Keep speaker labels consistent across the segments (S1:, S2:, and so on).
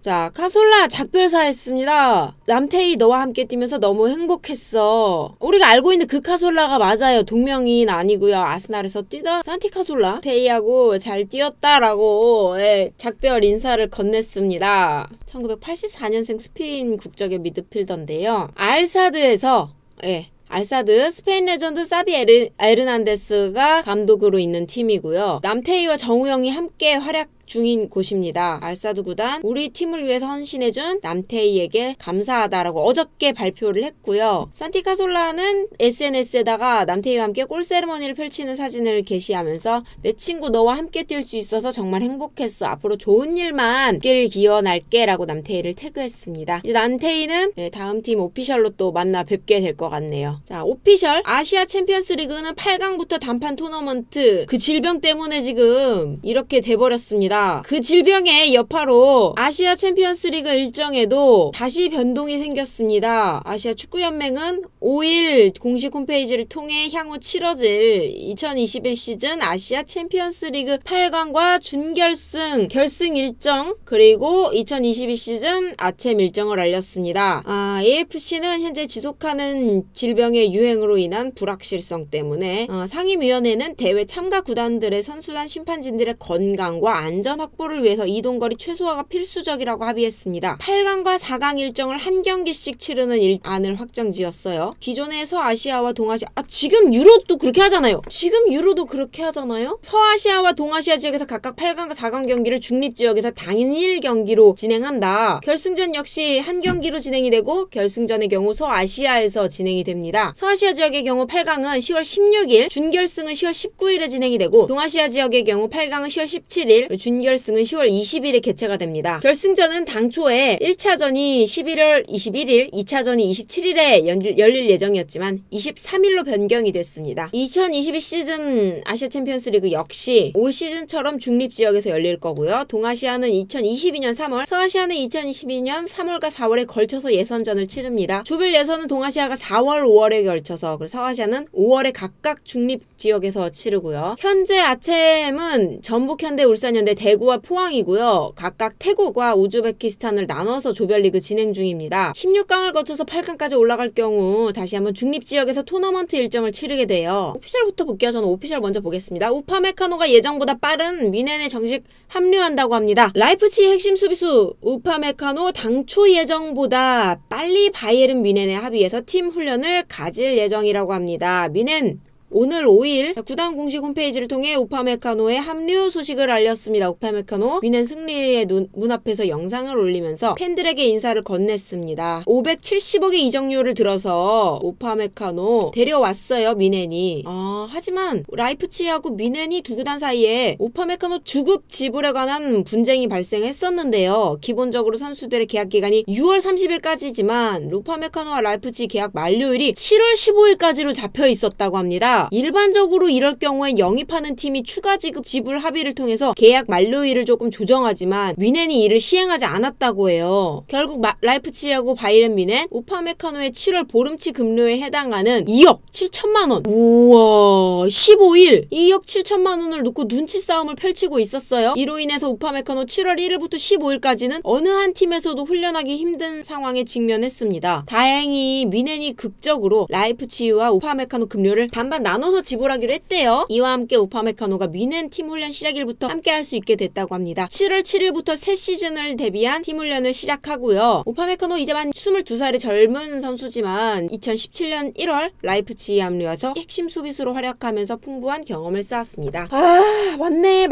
S1: 자, 카솔라 작별사했습니다. 남태희 너와 함께 뛰면서 너무 행복했어. 우리가 알고 있는 그 카솔라가 맞아요. 동명이인 아니고요. 아스날에서 뛰던 산티 카솔라. 태희하고 잘 뛰었다라고 작별 인사를 건넸습니다. 1984년생 스페인 국적의 미드필더인데요. 알사드에서 알사드 스페인 레전드 사비 에르난데스가 감독으로 있는 팀이고요. 남태희와 정우영이 함께 활약 중인 곳입니다. 알사드 구단 우리 팀을 위해서 헌신해준 남태희에게 감사하다라고 어저께 발표를 했고요. 산티 카솔라는 SNS에다가 남태희와 함께 골 세리머니를 펼치는 사진을 게시하면서 내 친구 너와 함께 뛸 수 있어서 정말 행복했어. 앞으로 좋은 일만 있길 기원할게 라고 남태희를 태그했습니다. 이제 남태희는 다음 팀 오피셜로 또 만나 뵙게 될 것 같네요. 자, 오피셜 아시아 챔피언스 리그는 8강부터 단판 토너먼트 그 질병 때문에 지금 이렇게 돼버렸습니다. 그 질병의 여파로 아시아 챔피언스 리그 일정에도 다시 변동이 생겼습니다. 아시아 축구연맹은 5일 공식 홈페이지를 통해 향후 치러질 2021 시즌 아시아 챔피언스 리그 8강과 준결승, 결승 일정 그리고 2022 시즌 아챔 일정을 알렸습니다. AFC는 현재 지속하는 질병의 유행으로 인한 불확실성 때문에 상임위원회는 대회 참가 구단들의 선수단 심판진들의 건강과 안전 확보를 위해서 이동거리 최소화가 필수적이라고 합의했습니다. 8강과 4강 일정을 한 경기씩 치르는 안을 확정지었어요. 기존의 서아시아와 동아시아 지금 유로도 그렇게 하잖아요. 서아시아와 동아시아 지역에서 각각 8강과 4강 경기를 중립지역에서 당일 경기로 진행한다. 결승전 역시 한 경기로 진행이 되고 결승전의 경우 서아시아에서 진행이 됩니다. 서아시아 지역의 경우 8강은 10월 16일, 준결승은 10월 19일에 진행이 되고 동아시아 지역의 경우 8강은 10월 17일, 준결승은 10월 20일에 개최가 됩니다. 결승전은 당초에 1차전이 11월 21일, 2차전이 27일에 열릴 예정이었지만 23일로 변경이 됐습니다. 2022 시즌 아시아 챔피언스 리그 역시 올 시즌처럼 중립지역에서 열릴 거고요. 동아시아는 2022년 3월, 서아시아는 2022년 3월과 4월에 걸쳐서 예선전을 치릅니다. 조별 예선은 동아시아가 4월, 5월에 걸쳐서 그리고 서아시아는 5월에 각각 중립지역에서 치르고요. 현재 아챔은 전북, 현대, 울산, 현대, 대구와 포항이고요. 각각 태국과 우즈베키스탄을 나눠서 조별리그 진행 중입니다. 16강을 거쳐서 8강까지 올라갈 경우 다시 한번 중립지역에서 토너먼트 일정을 치르게 돼요. 오피셜부터 볼게요. 저는 오피셜 먼저 보겠습니다. 우파메카노가 예정보다 빠른 뮌헨에 정식 합류한다고 합니다. 라이프치히 핵심 수비수 우파메카노 당초 예정보다 빨리 바이에른 뮌헨에 합의해서 팀 훈련을 가질 예정이라고 합니다. 뮌헨 오늘 5일 구단 공식 홈페이지를 통해 우파메카노의 합류 소식을 알렸습니다. 우파메카노 뮌헨 승리의 문 앞에서 영상을 올리면서 팬들에게 인사를 건넸습니다. 570억의 이적료를 들어서 우파메카노 데려왔어요. 뮌헨이. 하지만 라이프치히하고 뮌헨이 두 구단 사이에 우파메카노 주급 지불에 관한 분쟁이 발생했었는데요. 기본적으로 선수들의 계약 기간이 6월 30일까지지만 우파메카노와 라이프치히 계약 만료일이 7월 15일까지로 잡혀 있었다고 합니다. 일반적으로 이럴 경우에 영입하는 팀이 추가 지불 합의를 통해서 계약 만료일을 조금 조정하지만 뮌헨이 이를 시행하지 않았다고 해요. 결국 라이프치히하고 바이에른 뮌헨, 우파메카노의 7월 보름치 급료에 해당하는 2억 7천만 원. 우와, 15일 2억 7천만 원을 놓고 눈치 싸움을 펼치고 있었어요. 이로 인해서 우파메카노 7월 1일부터 15일까지는 어느 한 팀에서도 훈련하기 힘든 상황에 직면했습니다. 다행히 뮌헨이 극적으로 라이프치히와 우파메카노 급료를 반반 나눠서 지불하기로 했대요. 이와 함께 우파메카노가 뮌헨 팀 훈련 시작일부터 함께 할 수 있게 됐다고 합니다. 7월 7일부터 새 시즌을 대비한 팀 훈련을 시작하고요. 우파메카노 이제 만 22살의 젊은 선수지만 2017년 1월 라이프치히에 합류해서 핵심 수비수로 활약하면서 풍부한 경험을 쌓았습니다. 맞네.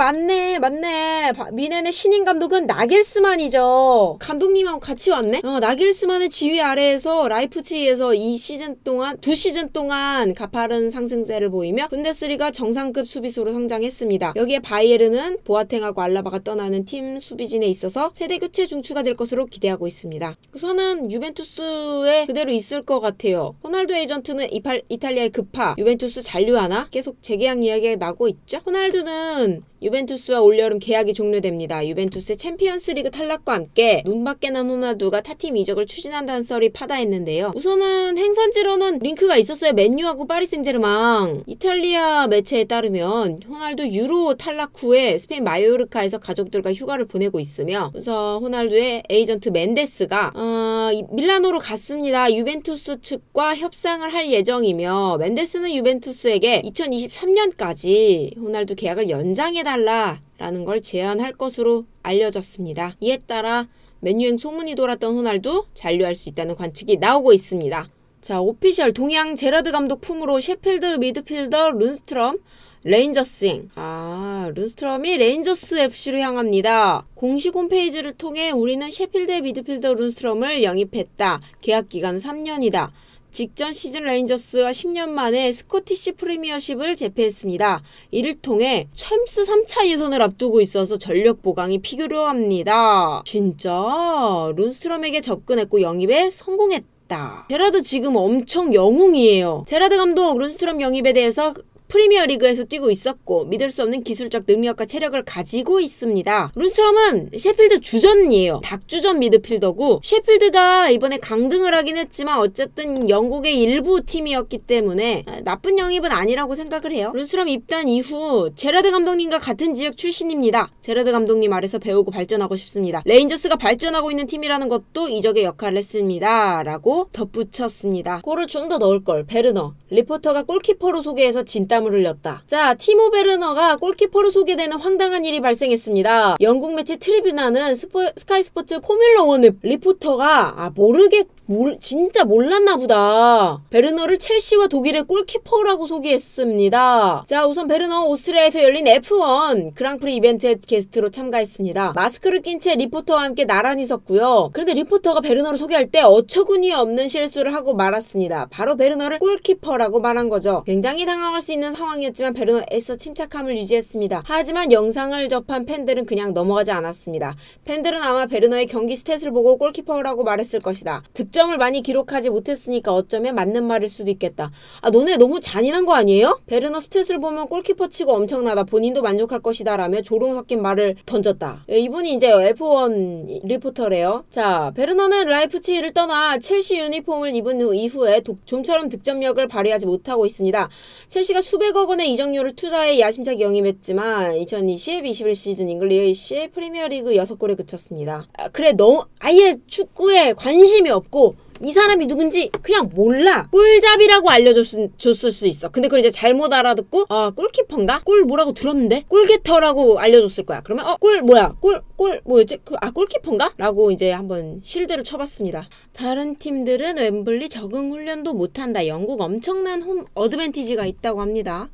S1: 뮌헨의 신인 감독은 나겔스만이죠. 감독님하고 같이 왔네? 나겔스만의 지휘 아래에서 라이프치히에서 2시즌 동안 가파른 상승세를 보이며 분데스리가 정상급 수비수로 성장했습니다. 여기에 바이에른은 보아탱하고 알라바가 떠나는 팀 수비진에 있어서 세대 교체 중추가 될 것으로 기대하고 있습니다. 우선은 유벤투스에 그대로 있을 것 같아요. 호날두 에이전트는 이탈리아의 급파, 유벤투스 잔류하나? 계속 재계약 이야기가 나고 있죠. 호날두는 유벤투스와 올여름 계약이 종료됩니다. 유벤투스의 챔피언스리그 탈락과 함께 눈밖에 난 호날두가 타팀 이적을 추진한다는 썰이 파다했는데요. 우선은 행선지로는 링크가 있었어요. 맨유하고 파리 생제르맹. 이탈리아 매체에 따르면 호날두 유로 탈락 후에 스페인 마요르카에서 가족들과 휴가를 보내고 있으며 우선 호날두의 에이전트 멘데스가 밀라노로 갔습니다. 유벤투스 측과 협상을 할 예정이며 멘데스는 유벤투스에게 2023년까지 호날두 계약을 연장해달라라는 걸 제안할 것으로 알려졌습니다. 이에 따라 맨유행 소문이 돌았던 호날두 잔류할 수 있다는 관측이 나오고 있습니다. 자, 오피셜 동양 제라드 감독 품으로 셰필드 미드필더 룬스트럼 레인저스행. 룬스트럼이 레인저스 FC로 향합니다. 공식 홈페이지를 통해 우리는 셰필드의 미드필더 룬스트럼을 영입했다. 계약 기간은 3년이다. 직전 시즌 레인저스와 10년 만에 스코티시 프리미어십을 제패했습니다. 이를 통해 챔스 3차 예선을 앞두고 있어서 전력 보강이 필요합니다. 진짜 룬스트럼에게 접근했고 영입에 성공했다. 제라드 지금 엄청 영웅이에요. 제라드 감독 룬스트럼 영입에 대해서 프리미어리그에서 뛰고 있었고 믿을 수 없는 기술적 능력과 체력을 가지고 있습니다. 룬스트럼은 셰필드 주전이에요. 닭주전 미드필더고 셰필드가 이번에 강등을 하긴 했지만 어쨌든 영국의 일부 팀이었기 때문에 나쁜 영입은 아니라고 생각을 해요. 룬스트럼 입단 이후 제라드 감독님과 같은 지역 출신입니다. 제라드 감독님 아래서 배우고 발전하고 싶습니다. 레인저스가 발전하고 있는 팀이라는 것도 이적의 역할을 했습니다. 라고 덧붙였습니다. 골을 좀 더 넣을걸. 베르너. 리포터가 골키퍼로 소개해서 진땀을 흘렸다. 자, 티모 베르너가 골키퍼로 소개되는 황당한 일이 발생했습니다. 영국 매체 트리뷰나는 스카이 스포츠 포뮬러 1의 리포터가 진짜 몰랐나 보다. 베르너를 첼시와 독일의 골키퍼라고 소개했습니다. 자, 우선 베르너 오스트리아에서 열린 F1 그랑프리 이벤트에 게스트로 참가했습니다. 마스크를 낀 채 리포터와 함께 나란히 섰고요. 그런데 리포터가 베르너를 소개할 때 어처구니 없는 실수를 하고 말았습니다. 바로 베르너를 골키퍼라고 말한 거죠. 굉장히 당황할 수 있는 상황이었지만 베르너 애써 침착함을 유지했습니다. 하지만 영상을 접한 팬들은 그냥 넘어가지 않았습니다. 팬들은 아마 베르너의 경기 스탯을 보고 골키퍼라고 말했을 것이다. 득점을 많이 기록하지 못했으니까 어쩌면 맞는 말일 수도 있겠다. 너네 너무 잔인한 거 아니에요? 베르너 스탯을 보면 골키퍼 치고 엄청나다. 본인도 만족할 것이다 라며 조롱 섞인 말을 던졌다. 이분이 이제 F1 리포터래요. 자, 베르너는 라이프치히를 떠나 첼시 유니폼을 입은 이후에 좀처럼 득점력을 발휘하지 못하고 있습니다. 첼시가 수백억 원의 이적료를 투자해 야심차게 영입했지만 2020-21 시즌 잉글리시 프리미어리그 6골에 그쳤습니다. 그래, 너무 아예 축구에 관심이 없고 이 사람이 누군지 그냥 몰라. 골잡이라고 알려줬을 수 있어. 근데 그걸 이제 잘못 알아듣고 골키퍼인가? 골 뭐라고 들었는데? 골게터라고 알려줬을 거야. 그러면 골 뭐야? 골 뭐였지? 골키퍼인가? 라고 이제 한번 실드를 쳐봤습니다. 다른 팀들은 웸블리 적응 훈련도 못한다. 영국 엄청난 홈 어드밴티지가 있다고 합니다.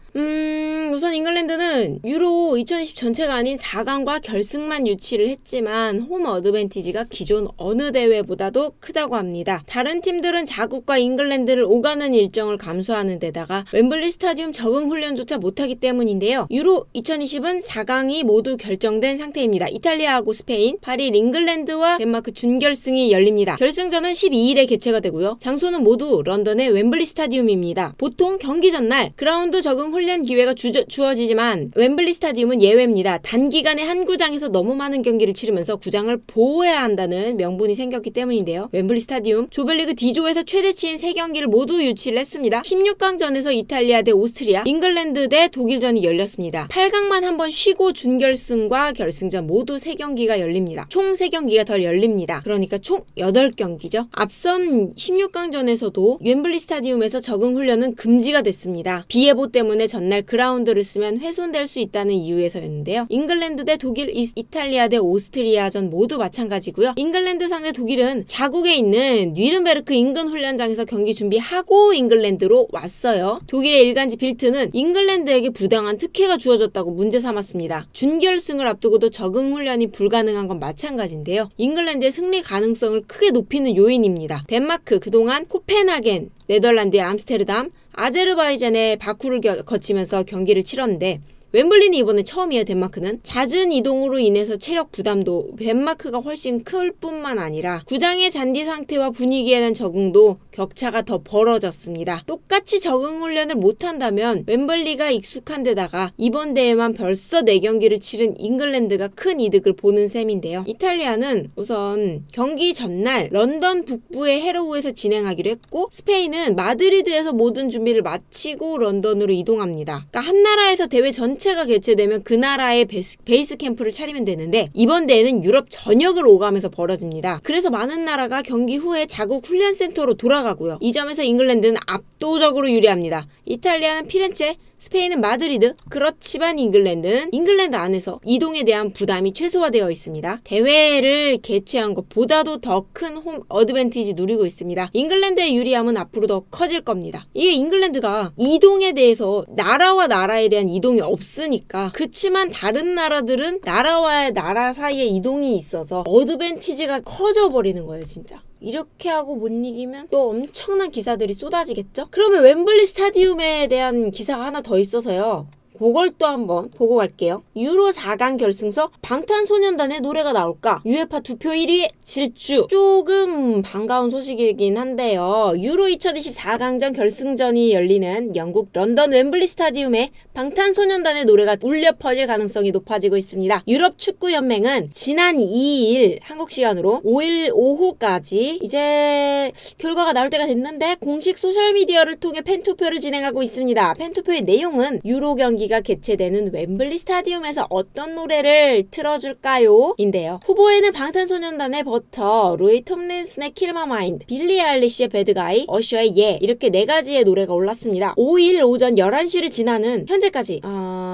S1: 우선 잉글랜드는 유로 2020 전체가 아닌 4강과 결승만 유치를 했지만 홈 어드밴티지가 기존 어느 대회보다도 크다고 합니다. 다른 팀들은 자국과 잉글랜드를 오가는 일정을 감수하는 데다가 웸블리 스타디움 적응 훈련조차 못하기 때문인데요. 유로 2020은 4강이 모두 결정된 상태입니다. 이탈리아하고 스페인, 8일 잉글랜드와 덴마크 준결승이 열립니다. 결승전은 12일에 개최가 되고요. 장소는 모두 런던의 웸블리 스타디움입니다. 보통 경기 전날 그라운드 적응 훈련 기회가 주어지지만 웸블리 스타디움은 예외입니다. 단기간에 한 구장에서 너무 많은 경기를 치르면서 구장을 보호해야 한다는 명분이 생겼기 때문인데요. 웸블리 스타디움 조별리그 D조에서 최대치인 3경기를 모두 유치를 했습니다. 16강전에서 이탈리아 대 오스트리아, 잉글랜드 대 독일전이 열렸습니다. 8강만 한번 쉬고 준결승과 결승전 모두 3경기가 열립니다. 총 3경기가 더 열립니다. 그러니까 총 8경기죠. 앞선 16강전에서도 웸블리 스타디움에서 적응 훈련은 금지가 됐습니다. 비 예보 때문에 전날 그라운드를 쓰면 훼손될 수 있다는 이유에서였는데요. 잉글랜드 대 독일, 이탈리아 대 오스트리아전 모두 마찬가지고요. 잉글랜드 상대 독일은 자국에 있는 뉘른베르크 인근 훈련장에서 경기 준비하고 잉글랜드로 왔어요. 독일의 일간지 빌트는 잉글랜드에게 부당한 특혜가 주어졌다고 문제 삼았습니다. 준결승을 앞두고도 적응 훈련이 불가능한 건 마찬가지인데요. 잉글랜드의 승리 가능성을 크게 높이는 요인입니다. 덴마크 그동안 코펜하겐, 네덜란드의 암스테르담, 아제르바이잔의 바쿠를 거치면서 경기를 치렀는데 웸블리는 이번에 처음이에요. 덴마크는. 잦은 이동으로 인해서 체력 부담도 덴마크가 훨씬 클 뿐만 아니라 구장의 잔디 상태와 분위기에 대한 적응도 격차가 더 벌어졌습니다. 똑같이 적응 훈련을 못한다면 웸블리가 익숙한 데다가 이번 대회만 벌써 4경기를 치른 잉글랜드가 큰 이득을 보는 셈인데요. 이탈리아는 우선 경기 전날 런던 북부의 헤로우에서 진행하기로 했고 스페인은 마드리드에서 모든 준비를 마치고 런던으로 이동합니다. 그러니까 한 나라에서 대회 전체가 개최되면 그 나라의 베이스 캠프를 차리면 되는데 이번 대회는 유럽 전역을 오가면서 벌어집니다. 그래서 많은 나라가 경기 후에 자국 훈련센터로 돌아가고요. 이 점에서 잉글랜드는 압도적으로 유리합니다. 이탈리아는 피렌체, 스페인은 마드리드. 그렇지만 잉글랜드는 잉글랜드 안에서 이동에 대한 부담이 최소화되어 있습니다. 대회를 개최한 것보다도 더 큰 홈 어드밴티지 누리고 있습니다. 잉글랜드의 유리함은 앞으로 더 커질 겁니다. 이게 잉글랜드가 이동에 대해서 나라와 나라에 대한 이동이 없으니까. 그렇지만 다른 나라들은 나라와 나라 사이에 이동이 있어서 어드밴티지가 커져버리는 거예요, 진짜. 이렇게 하고 못 이기면 또 엄청난 기사들이 쏟아지겠죠? 그러면 웸블리 스타디움에 대한 기사가 하나 더 있어서요. 그걸 또 한번 보고 갈게요. 유로 4강 결승서 방탄소년단의 노래가 나올까? UEFA 투표 1위 질주. 조금 반가운 소식이긴 한데요. 유로 2024강전 결승전이 열리는 영국 런던 웸블리 스타디움에 방탄소년단의 노래가 울려 퍼질 가능성이 높아지고 있습니다. 유럽 축구연맹은 지난 2일 한국 시간으로 5일 오후까지 이제 결과가 나올 때가 됐는데 공식 소셜미디어를 통해 팬투표를 진행하고 있습니다. 팬투표의 내용은 유로 경기가 개최되는 웸블리 스타디움에서 어떤 노래를 틀어줄까요? 인데요. 후보에는 방탄소년단의 버터, 루이 톰린슨의 Kill My Mind, 빌리 아일리시의 배드 가이, 어셔의 예 이렇게 4가지의 노래가 올랐습니다. 5일 오전 11시를 지나는 현재까지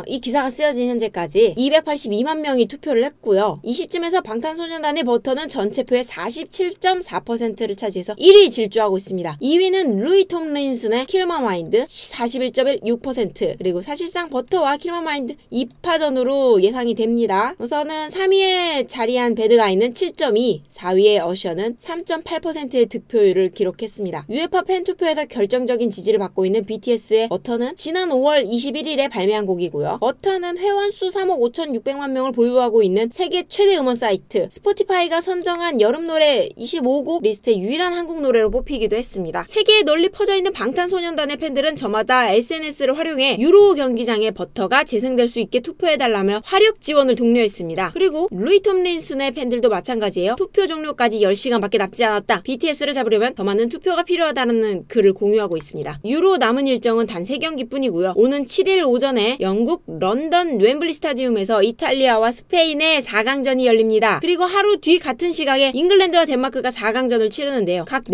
S1: 이 기사가 쓰여진 현재까지 282만 명이 투표를 했고요. 이 시점에서 방탄소년단의 버터는 전체표의 47.4%를 차지해서 1위 질주하고 있습니다. 2위는 루이 톰린슨의 Kill My Mind 41.16% 그리고 사실상 버터와 킬마마인드 2파전으로 예상이 됩니다. 우선은 3위에 자리한 배드가이는 7.2, 4위의 어셔는 3.8%의 득표율을 기록했습니다. UEFA 팬투표에서 결정적인 지지를 받고 있는 BTS의 버터는 지난 5월 21일에 발매한 곡이고요. 버터는 회원수 3억 5,600만 명을 보유하고 있는 세계 최대 음원 사이트 스포티파이가 선정한 여름 노래 25곡 리스트의 유일한 한국 노래로 뽑히기도 했습니다. 세계에 널리 퍼져 있는 방탄소년단의 팬들은 저마다 SNS를 활용해 유로 경기장에 버터가 재생될 수 있게 투표해달라며 화력 지원을 독려했습니다. 그리고 루이 톰린슨의 팬들도 마찬가지예요. 투표 종료까지 10시간밖에 남지 않았다. BTS를 잡으려면 더 많은 투표가 필요하다는 글을 공유하고 있습니다. 유로 남은 일정은 단 3경기뿐이고요. 오는 7일 오전에 영국 런던 웸블리 스타디움에서 이탈리아와 스페인의 4강전이 열립니다. 그리고 하루 뒤 같은 시각에 잉글랜드와 덴마크가 4강전을 치르는데요. 각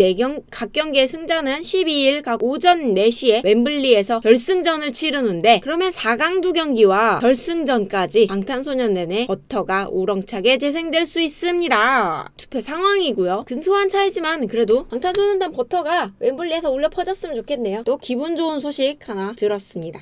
S1: 경기의 승자는 12일 각 오전 4시에 웸블리에서 결승전을 치르는데 그러면 4강두 경기와 결승전까지 방탄소년단의 버터가 우렁차게 재생될 수 있습니다. 투표 상황이고요. 근소한 차이지만 그래도 방탄소년단 버터가 웸블리에서 울려 퍼졌으면 좋겠네요. 또 기분 좋은 소식 하나 들었습니다.